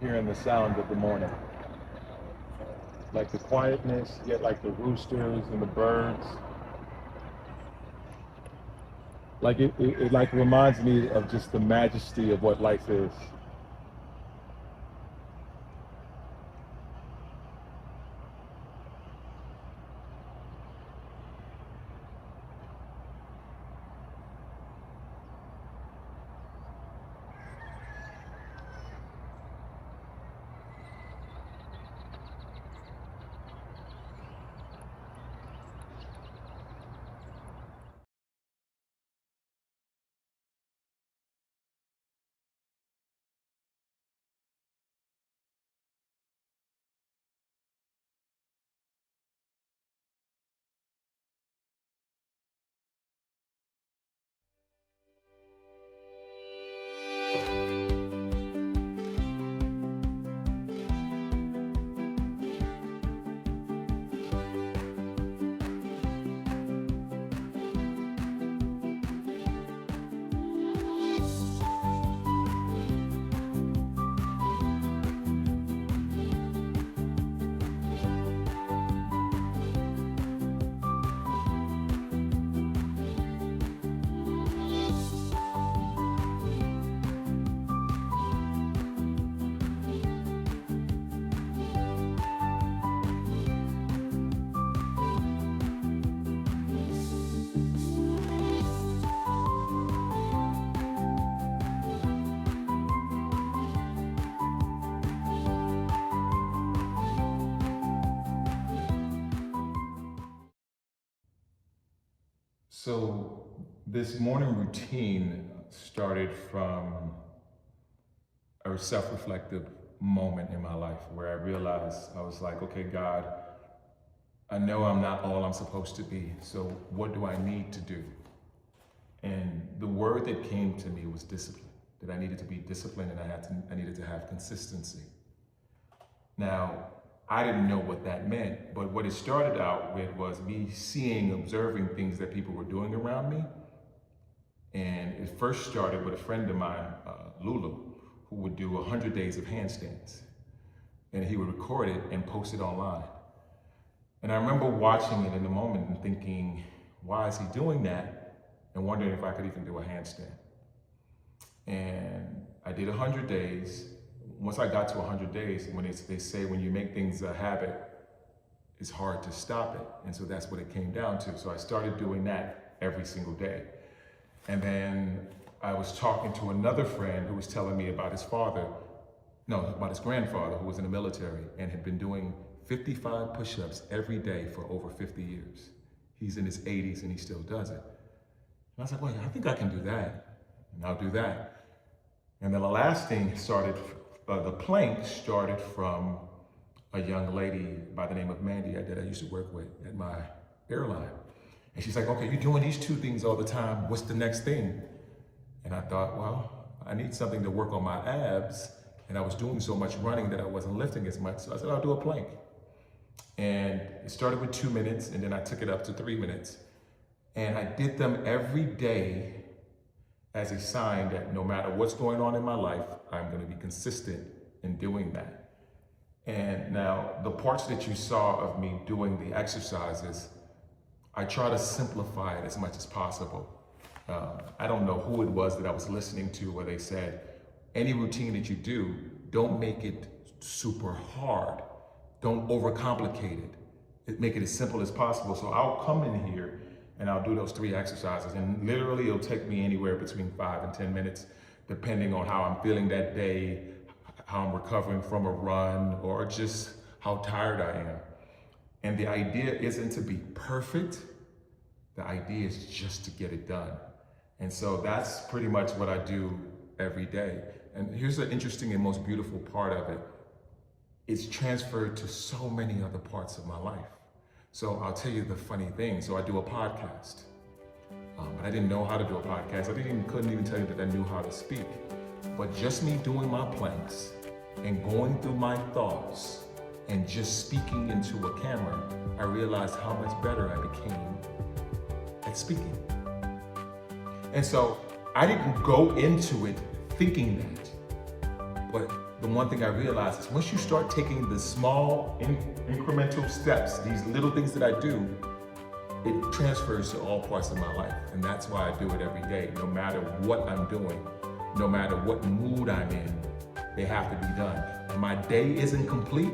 hearing the sound of the morning. Like the quietness, yet like the roosters and the birds. Like it like reminds me of just the majesty of what life is. So this morning routine started from a self-reflective moment in my life where I realized I was like, okay, God, I know I'm not all I'm supposed to be. So what do I need to do? And the word that came to me was discipline, that I needed to be disciplined and I needed to have consistency. Now, I didn't know what that meant, but what it started out with was me observing things that people were doing around me. And it first started with a friend of mine, Lulu, who would do 100 days of handstands. And he would record it and post it online. And I remember watching it in the moment and thinking, why is he doing that? And wondering if I could even do a handstand. And I did 100 days. Once I got to 100 days, when they say when you make things a habit, it's hard to stop it. And so that's what it came down to. So I started doing that every single day. And then I was talking to another friend who was telling me about his grandfather who was in the military and had been doing 55 push-ups every day for over 50 years. He's in his 80s and he still does it. And I was like, well, I think I can do that. And I'll do that. And then the last thing started, the plank started from a young lady by the name of Mandy that I used to work with at my airline. And she's like, okay, you're doing these two things all the time. What's the next thing? And I thought, well, I need something to work on my abs. And I was doing so much running that I wasn't lifting as much. So I said, I'll do a plank. And it started with 2 minutes, and then I took it up to 3 minutes. And I did them every day as a sign that no matter what's going on in my life, I'm going to be consistent in doing that. And now the parts that you saw of me doing the exercises, I try to simplify it as much as possible. I don't know who it was that I was listening to where they said, any routine that you do, don't make it super hard. Don't overcomplicate it. Make it as simple as possible. So I'll come in here and I'll do those 3 exercises. And literally it'll take me anywhere between 5 and 10 minutes, depending on how I'm feeling that day, how I'm recovering from a run, or just how tired I am. And the idea isn't to be perfect. The idea is just to get it done. And so that's pretty much what I do every day. And here's the interesting and most beautiful part of it. It's transferred to so many other parts of my life. So I'll tell you the funny thing. So I do a podcast, but I didn't know how to do a podcast. Couldn't even tell you that I knew how to speak. But just me doing my planks and going through my thoughts and just speaking into a camera, I realized how much better I became at speaking. And so I didn't go into it thinking that, but the one thing I realized is once you start taking the small incremental steps, these little things that I do, it transfers to all parts of my life. And that's why I do it every day. No matter what I'm doing, no matter what mood I'm in, they have to be done. And my day isn't complete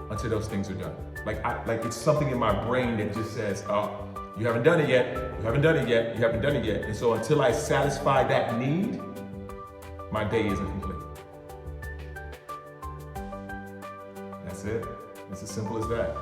until those things are done. Like it's something in my brain that just says, oh, you haven't done it yet, you haven't done it yet, you haven't done it yet. And so until I satisfy that need, my day isn't complete. That's it. It's as simple as that.